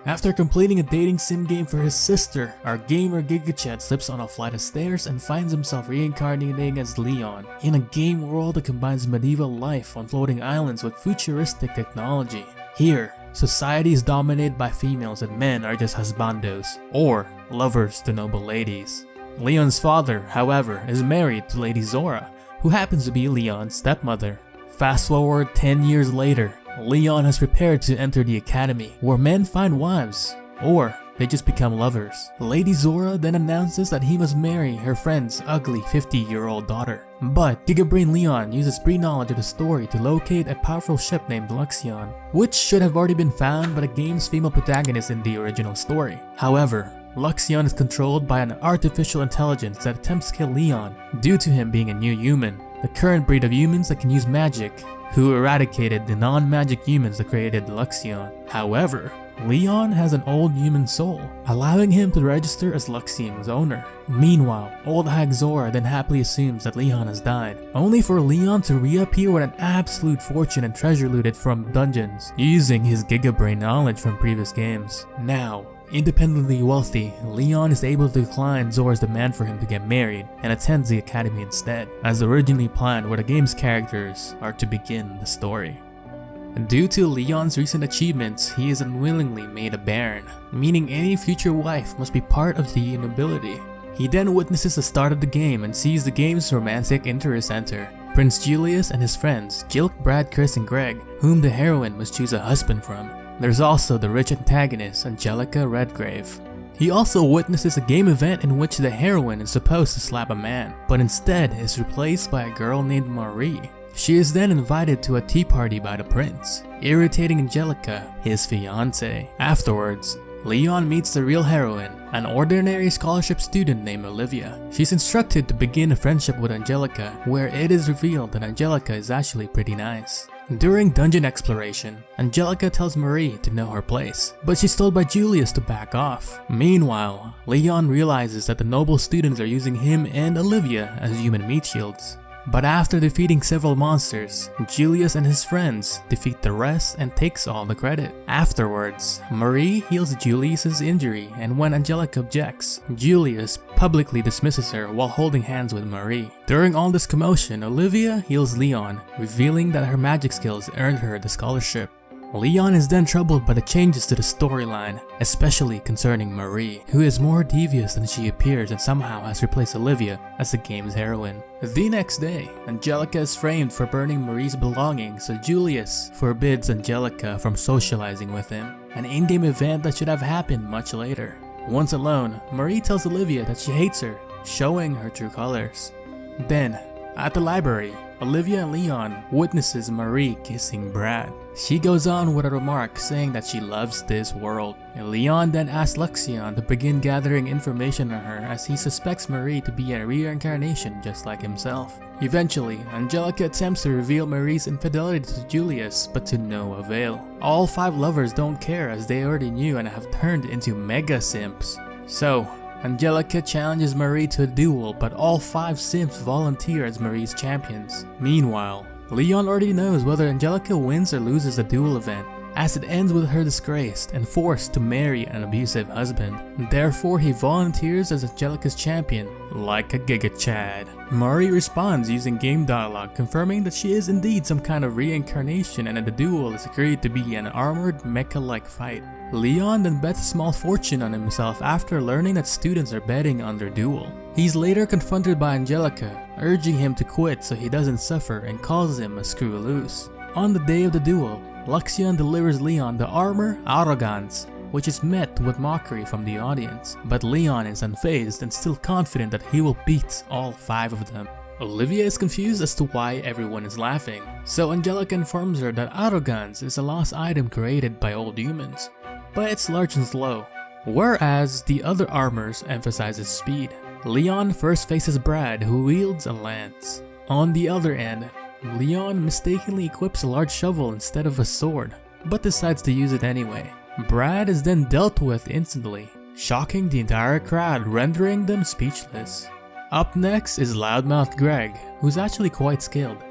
After completing a dating sim game for his sister, our gamer GigaChad slips on a flight of stairs and finds himself reincarnating as Leon in a game world that combines medieval life on floating islands with futuristic technology. Here, society is dominated by females and men are just husbandos, or lovers to noble ladies. Leon's father, however, is married to Lady Zora, who happens to be Leon's stepmother. Fast forward 10 years later, Leon has prepared to enter the academy, where men find wives, or they just become lovers. Lady Zora then announces that he must marry her friend's ugly 50-year-old daughter. But Gigabrain Leon uses pre-knowledge of the story to locate a powerful ship named Luxion, which should have already been found by the game's female protagonist in the original story. However, Luxion is controlled by an artificial intelligence that attempts to kill Leon due to him being a new human, the current breed of humans that can use magic, who eradicated the non-magic humans that created Luxion. However, Leon has an old human soul, allowing him to register as Luxion's owner. Meanwhile, old hag Zora then happily assumes that Leon has died, only for Leon to reappear with an absolute fortune and treasure looted from dungeons, using his Gigabrain knowledge from previous games. Now, independently wealthy, Leon is able to decline Zora's demand for him to get married and attends the academy instead, as originally planned, where the game's characters are to begin the story. Due to Leon's recent achievements, he is unwillingly made a baron, meaning any future wife must be part of the nobility. He then witnesses the start of the game and sees the game's romantic interest enter. Prince Julius and his friends, Jilk, Brad, Chris, and Greg, whom the heroine must choose a husband from. There's also the rich antagonist, Angelica Redgrave. He also witnesses a game event in which the heroine is supposed to slap a man, but instead is replaced by a girl named Marie. She is then invited to a tea party by the prince, irritating Angelica, his fiancée. Afterwards, Leon meets the real heroine, an ordinary scholarship student named Olivia. She's instructed to begin a friendship with Angelica, where it is revealed that Angelica is actually pretty nice. During dungeon exploration, Angelica tells Marie to know her place, but she's told by Julius to back off. Meanwhile, Leon realizes that the noble students are using him and Olivia as human meat shields. But after defeating several monsters, Julius and his friends defeat the rest and takes all the credit. Afterwards, Marie heals Julius's injury, and when Angelica objects, Julius publicly dismisses her while holding hands with Marie. During all this commotion, Olivia heals Leon, revealing that her magic skills earned her the scholarship. Leon is then troubled by the changes to the storyline, especially concerning Marie, who is more devious than she appears and somehow has replaced Olivia as the game's heroine. The next day, Angelica is framed for burning Marie's belongings, so Julius forbids Angelica from socializing with him, an in-game event that should have happened much later. Once alone, Marie tells Olivia that she hates her, showing her true colors. Then, at the library, Olivia and Leon witnesses Marie kissing Brad. She goes on with a remark saying that she loves this world. Leon then asks Luxion to begin gathering information on her, as he suspects Marie to be a reincarnation just like himself. Eventually, Angelica attempts to reveal Marie's infidelity to Julius, but to no avail. All 5 lovers don't care, as they already knew and have turned into mega simps. So, Angelica challenges Marie to a duel, but all 5 simps volunteer as Marie's champions. Meanwhile, Leon already knows whether Angelica wins or loses the duel event, as it ends with her disgraced and forced to marry an abusive husband. Therefore, he volunteers as Angelica's champion, like a GigaChad. Marie responds using game dialogue, confirming that she is indeed some kind of reincarnation and that the duel is agreed to be an armored mecha-like fight. Leon then bets a small fortune on himself after learning that students are betting on their duel. He's later confronted by Angelica, urging him to quit so he doesn't suffer, and calls him a screw loose. On the day of the duel, Luxion delivers Leon the armor Arrogance, which is met with mockery from the audience, but Leon is unfazed and still confident that he will beat all 5 of them. Olivia is confused as to why everyone is laughing, so Angelica informs her that Arrogance is a lost item created by old humans, but it's large and slow, whereas the other armors emphasizes speed. Leon first faces Brad, who wields a lance. On the other end, Leon mistakenly equips a large shovel instead of a sword, but decides to use it anyway. Brad is then dealt with instantly, shocking the entire crowd, rendering them speechless. Up next is Loudmouth Greg, who's actually quite skilled,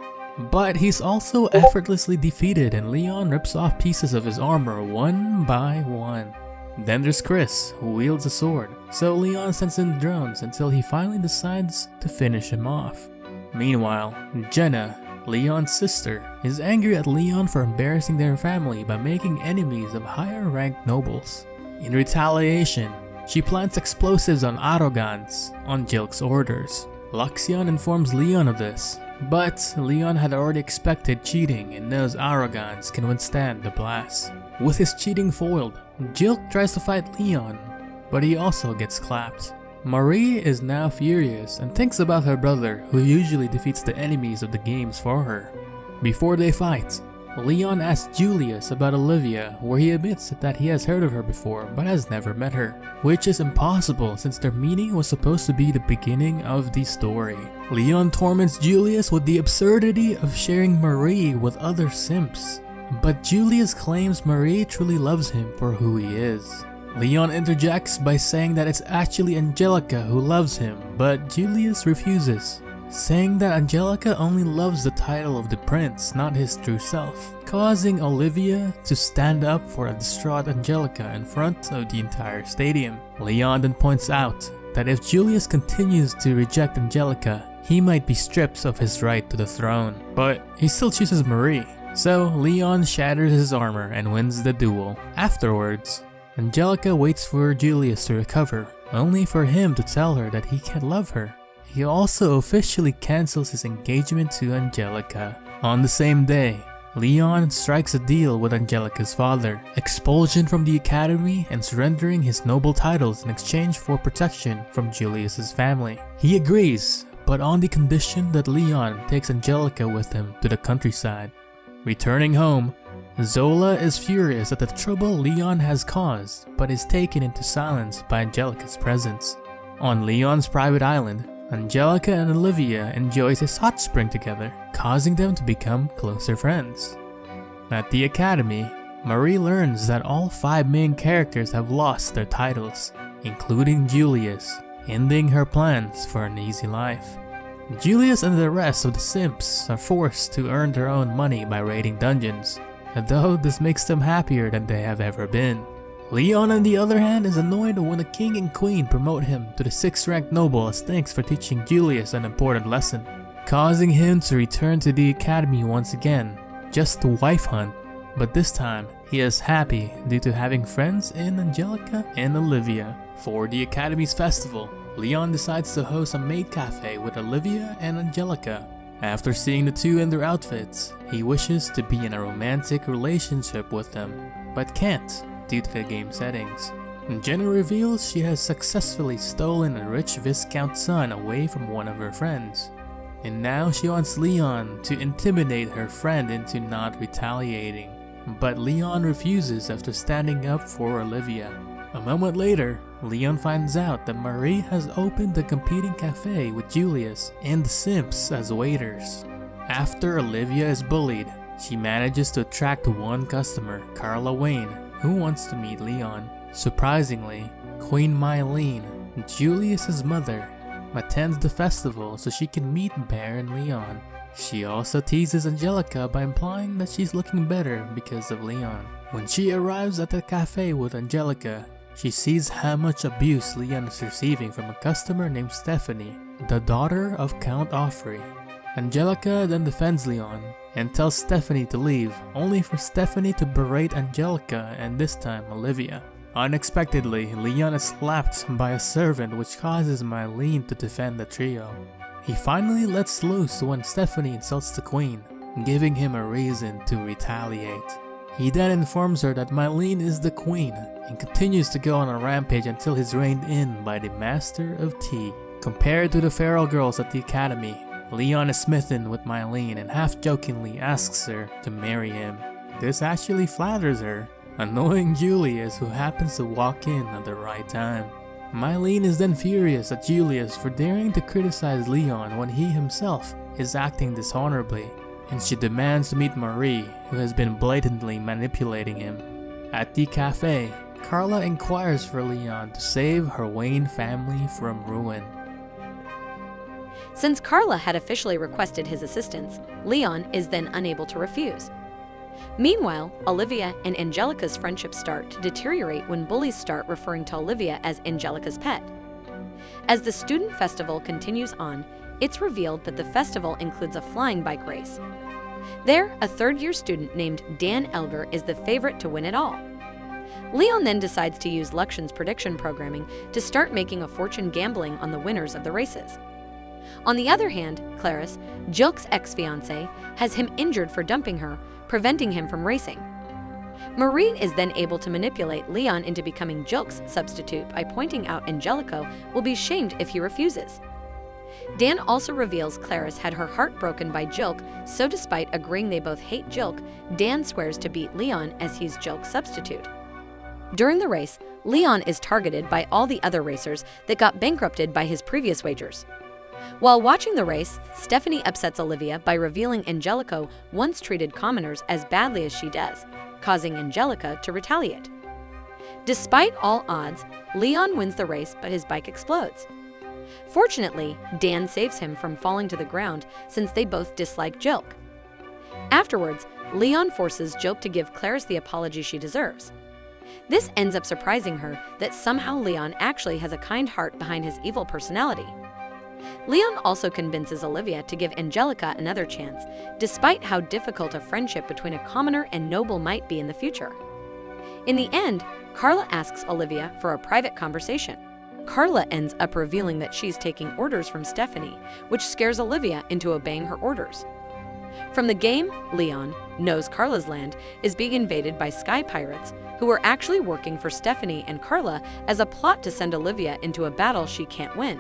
but he's also effortlessly defeated, and Leon rips off pieces of his armor one by one. Then there's Chris, who wields a sword, so Leon sends in drones until he finally decides to finish him off. Meanwhile, Jenna, Leon's sister, is angry at Leon for embarrassing their family by making enemies of higher ranked nobles. In retaliation, she plants explosives on arrogants on Jilk's orders. Luxion informs Leon of this, but Leon had already expected cheating and knows arrogants can withstand the blast. With his cheating foiled, Jilk tries to fight Leon, but he also gets clapped. Marie is now furious and thinks about her brother, who usually defeats the enemies of the games for her. Before they fight, Leon asks Julius about Olivia, where he admits that he has heard of her before but has never met her, which is impossible since their meeting was supposed to be the beginning of the story. Leon torments Julius with the absurdity of sharing Marie with other simps, but Julius claims Marie truly loves him for who he is. Leon interjects by saying that it's actually Angelica who loves him, but Julius refuses, saying that Angelica only loves the title of the prince, not his true self, causing Olivia to stand up for a distraught Angelica in front of the entire stadium. Leon then points out that if Julius continues to reject Angelica, he might be stripped of his right to the throne, but he still chooses Marie. So Leon shatters his armor and wins the duel. Afterwards, Angelica waits for Julius to recover, only for him to tell her that he can't love her. He also officially cancels his engagement to Angelica. On the same day, Leon strikes a deal with Angelica's father, expulsion from the academy and surrendering his noble titles in exchange for protection from Julius's family. He agrees, but on the condition that Leon takes Angelica with him to the countryside. Returning home, Zola is furious at the trouble Leon has caused, but is taken into silence by Angelica's presence. On Leon's private island, Angelica and Olivia enjoys a hot spring together, causing them to become closer friends. At the academy, Marie learns that all 5 main characters have lost their titles, including Julius, ending her plans for an easy life. Julius and the rest of the simps are forced to earn their own money by raiding dungeons, though this makes them happier than they have ever been. Leon, on the other hand, is annoyed when the king and queen promote him to the 6th ranked noble as thanks for teaching Julius an important lesson, causing him to return to the academy once again, just to wife hunt, but this time he is happy due to having friends in Angelica and Olivia. For the academy's festival, Leon decides to host a maid cafe with Olivia and Angelica. After seeing the two in their outfits, he wishes to be in a romantic relationship with them, but can't due to the game settings. Jenna reveals she has successfully stolen a rich Viscount's son away from one of her friends, and now she wants Leon to intimidate her friend into not retaliating, but Leon refuses after standing up for Olivia. A moment later, Leon finds out that Marie has opened a competing cafe with Julius and the simps as waiters. After Olivia is bullied, she manages to attract one customer, Carla Wayne, who wants to meet Leon. Surprisingly, Queen Mylene, Julius's mother, attends the festival so she can meet Baron Leon. She also teases Angelica by implying that she's looking better because of Leon. When she arrives at the cafe with Angelica, she sees how much abuse Leon is receiving from a customer named Stephanie, the daughter of Count Offrey. Angelica then defends Leon and tells Stephanie to leave, only for Stephanie to berate Angelica and this time Olivia. Unexpectedly, Leon is slapped by a servant, which causes Mylene to defend the trio. He finally lets loose when Stephanie insults the queen, giving him a reason to retaliate. He then informs her that Mylene is the queen and continues to go on a rampage until he's reined in by the Master of Tea. Compared to the feral girls at the academy, Leon is smitten with Mylene and half-jokingly asks her to marry him. This actually flatters her, annoying Julius, who happens to walk in at the right time. Mylene is then furious at Julius for daring to criticize Leon when he himself is acting dishonorably, and she demands to meet Marie, who has been blatantly manipulating him. At the cafe, Carla inquires for Leon to save her Wayne family from ruin. Since Carla had officially requested his assistance, Leon is then unable to refuse. Meanwhile, Olivia and Angelica's friendship start to deteriorate when bullies start referring to Olivia as Angelica's pet. As the student festival continues on, it's revealed that the festival includes a flying bike race. There, a third-year student named Dan Elger is the favorite to win it all. Leon then decides to use Luxion's prediction programming to start making a fortune gambling on the winners of the races. On the other hand, Claris, Jilk's ex-fiancé, has him injured for dumping her, preventing him from racing. Marie is then able to manipulate Leon into becoming Jilk's substitute by pointing out Angelica will be shamed if he refuses. Dan also reveals Claris had her heart broken by Jilk, so despite agreeing they both hate Jilk, Dan swears to beat Leon as he's Jilk's substitute. During the race, Leon is targeted by all the other racers that got bankrupted by his previous wagers. While watching the race, Stephanie upsets Olivia by revealing Angelica once treated commoners as badly as she does, causing Angelica to retaliate. Despite all odds, Leon wins the race, but his bike explodes. Fortunately, Dan saves him from falling to the ground since they both dislike Jilk. Afterwards, Leon forces Jilk to give Claris the apology she deserves. This ends up surprising her that somehow Leon actually has a kind heart behind his evil personality. Leon also convinces Olivia to give Angelica another chance, despite how difficult a friendship between a commoner and noble might be in the future. In the end, Carla asks Olivia for a private conversation. Carla ends up revealing that she's taking orders from Stephanie, which scares Olivia into obeying her orders. From the game, Leon knows Carla's land is being invaded by sky pirates who are actually working for Stephanie and Carla as a plot to send Olivia into a battle she can't win.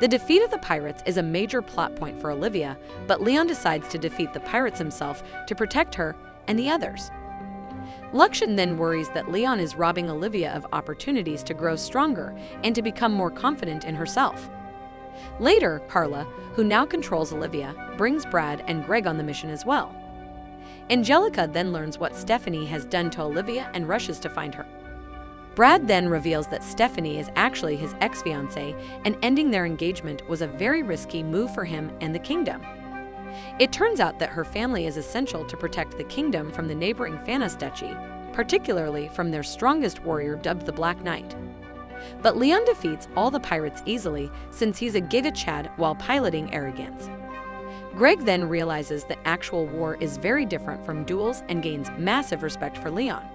The defeat of the pirates is a major plot point for Olivia, but Leon decides to defeat the pirates himself to protect her and the others. Luxion then worries that Leon is robbing Olivia of opportunities to grow stronger and to become more confident in herself. Later, Carla, who now controls Olivia, brings Brad and Greg on the mission as well. Angelica then learns what Stephanie has done to Olivia and rushes to find her. Brad then reveals that Stephanie is actually his ex-fiancée, and ending their engagement was a very risky move for him and the kingdom. It turns out that her family is essential to protect the kingdom from the neighboring Fanis Duchy, particularly from their strongest warrior dubbed the Black Knight. But Leon defeats all the pirates easily since he's a Giga Chad while piloting arrogance. Greg then realizes that actual war is very different from duels and gains massive respect for Leon.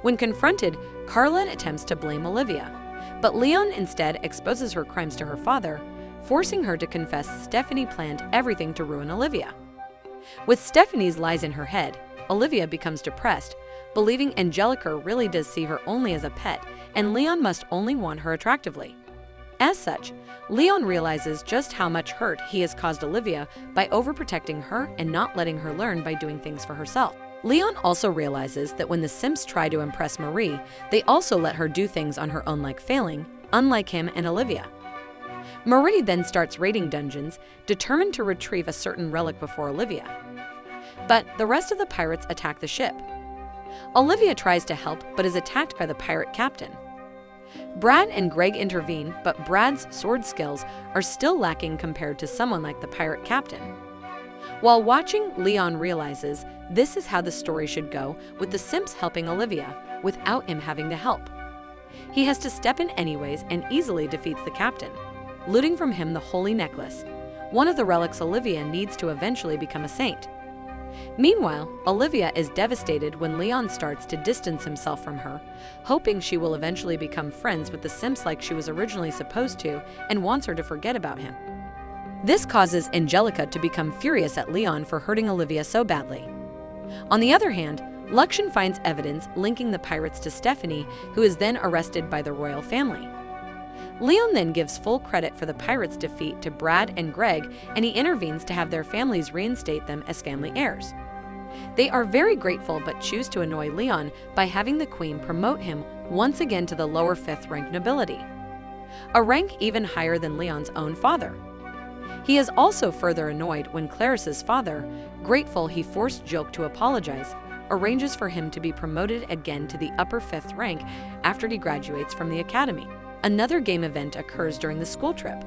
When confronted, Carla attempts to blame Olivia, but Leon instead exposes her crimes to her father, forcing her to confess Stephanie planned everything to ruin Olivia. With Stephanie's lies in her head, Olivia becomes depressed, believing Angelica really does see her only as a pet, and Leon must only want her attractively. As such, Leon realizes just how much hurt he has caused Olivia by overprotecting her and not letting her learn by doing things for herself. Leon also realizes that when the simps try to impress Marie, they also let her do things on her own like failing, unlike him and Olivia. Marie then starts raiding dungeons, determined to retrieve a certain relic before Olivia. But the rest of the pirates attack the ship. Olivia tries to help but is attacked by the pirate captain. Brad and Greg intervene, but Brad's sword skills are still lacking compared to someone like the pirate captain. While watching, Leon realizes this is how the story should go, with the simps helping Olivia, without him having to help. He has to step in anyways and easily defeats the captain, looting from him the holy necklace, one of the relics Olivia needs to eventually become a saint. Meanwhile, Olivia is devastated when Leon starts to distance himself from her, hoping she will eventually become friends with the simps like she was originally supposed to, and wants her to forget about him. This causes Angelica to become furious at Leon for hurting Olivia so badly. On the other hand, Luxion finds evidence linking the pirates to Stephanie, who is then arrested by the royal family. Leon then gives full credit for the pirates' defeat to Brad and Greg, and he intervenes to have their families reinstate them as family heirs. They are very grateful but choose to annoy Leon by having the queen promote him once again to the lower 5th rank nobility, a rank even higher than Leon's own father. He is also further annoyed when Claris's father, grateful he forced Jilk to apologize, arranges for him to be promoted again to the upper 5th rank after he graduates from the academy. Another game event occurs during the school trip.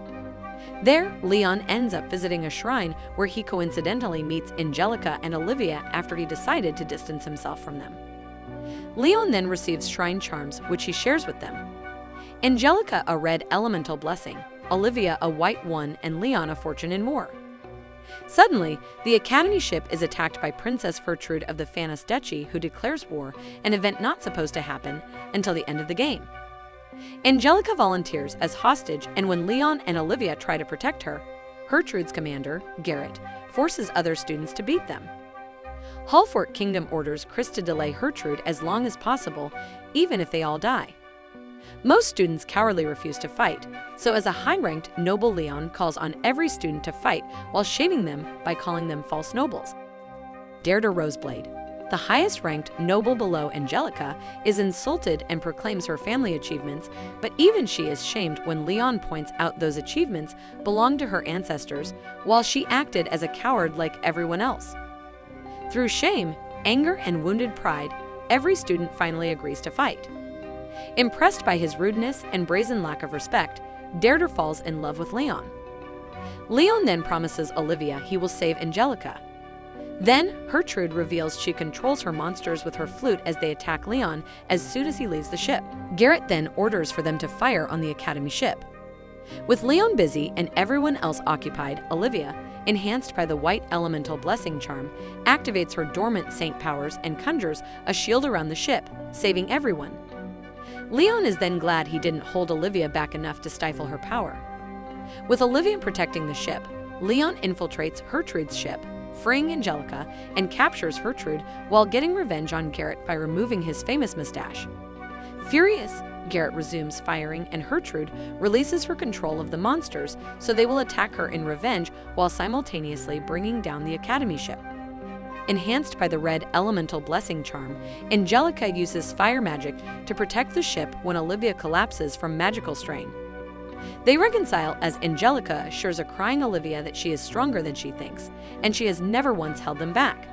There, Leon ends up visiting a shrine where he coincidentally meets Angelica and Olivia after he decided to distance himself from them. Leon then receives shrine charms, which he shares with them. Angelica a red elemental blessing, Olivia a white one, and Leon a fortune in war. Suddenly, the Academy ship is attacked by Princess Gertrude of the Fanis Duchy, who declares war, an event not supposed to happen until the end of the game. Angelica volunteers as hostage, and when Leon and Olivia try to protect her, Gertrude's commander, Garrett, forces other students to beat them. Holtfort Kingdom orders Chris to delay Gertrude as long as possible, even if they all die. Most students cowardly refuse to fight, so as a high-ranked noble, Leon calls on every student to fight while shaming them by calling them false nobles. Daredar Roseblade, the highest-ranked noble below Angelica, is insulted and proclaims her family achievements, but even she is shamed when Leon points out those achievements belong to her ancestors, while she acted as a coward like everyone else. Through shame, anger, and wounded pride, every student finally agrees to fight. Impressed by his rudeness and brazen lack of respect, Daredar falls in love with Leon. Leon then promises Olivia he will save Angelica. Then, Gertrude reveals she controls her monsters with her flute as they attack Leon as soon as he leaves the ship. Garrett then orders for them to fire on the Academy ship. With Leon busy and everyone else occupied, Olivia, enhanced by the white elemental blessing charm, activates her dormant saint powers and conjures a shield around the ship, saving everyone. Leon is then glad he didn't hold Olivia back enough to stifle her power. With Olivia protecting the ship, Leon infiltrates Gertrude's ship, freeing Angelica, and captures Gertrude while getting revenge on Garrett by removing his famous mustache. Furious, Garrett resumes firing, and Gertrude releases her control of the monsters, so they will attack her in revenge while simultaneously bringing down the Academy ship. Enhanced by the red elemental blessing charm, Angelica uses fire magic to protect the ship when Olivia collapses from magical strain. They reconcile as Angelica assures a crying Olivia that she is stronger than she thinks, and she has never once held them back.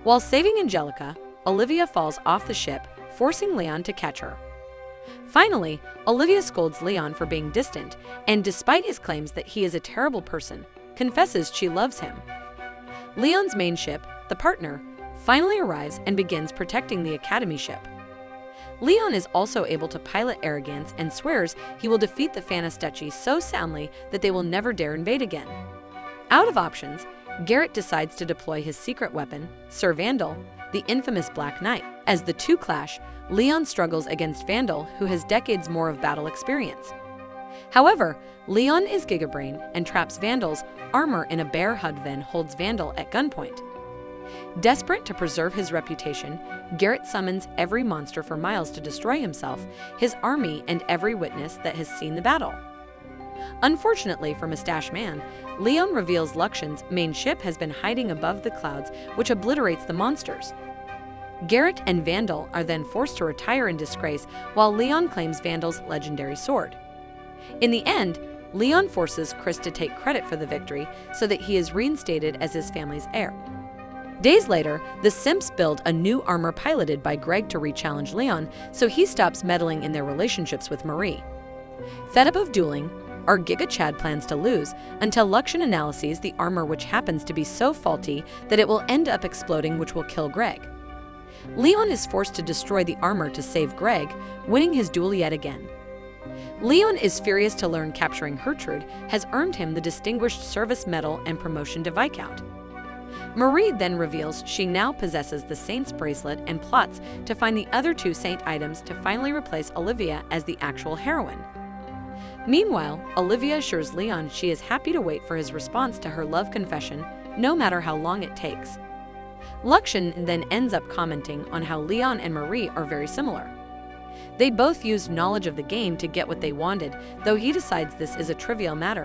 While saving Angelica, Olivia falls off the ship, forcing Leon to catch her. Finally, Olivia scolds Leon for being distant, and despite his claims that he is a terrible person, confesses she loves him. Leon's main ship, the Partner, finally arrives and begins protecting the Academy ship. Leon is also able to pilot Arrogance and swears he will defeat the Fanis Duchy so soundly that they will never dare invade again. Out of options, Garrett decides to deploy his secret weapon, Sir Vandal, the infamous Black Knight. As the two clash, Leon struggles against Vandal, who has decades more of battle experience. However, Leon is Gigabrain and traps Vandal's armor in a bear hut, then holds Vandal at gunpoint. Desperate to preserve his reputation, Garrett summons every monster for miles to destroy himself, his army, and every witness that has seen the battle. Unfortunately for Mustache Man, Leon reveals Luxion's main ship has been hiding above the clouds, which obliterates the monsters. Garrett and Vandal are then forced to retire in disgrace, while Leon claims Vandal's legendary sword. In the end, Leon forces Chris to take credit for the victory so that he is reinstated as his family's heir. Days later, the Simps build a new armor piloted by Greg to re-challenge Leon, so he stops meddling in their relationships with Marie. Fed up of dueling, our Giga Chad plans to lose until Luxion analyzes the armor, which happens to be so faulty that it will end up exploding, which will kill Greg. Leon is forced to destroy the armor to save Greg, winning his duel yet again. Leon is furious to learn capturing Gertrude has earned him the Distinguished Service Medal and promotion to Viscount. Marie then reveals she now possesses the Saint's bracelet and plots to find the other two Saint items to finally replace Olivia as the actual heroine. Meanwhile, Olivia assures Leon she is happy to wait for his response to her love confession, no matter how long it takes. Luxion then ends up commenting on how Leon and Marie are very similar. They both used knowledge of the game to get what they wanted, though he decides this is a trivial matter.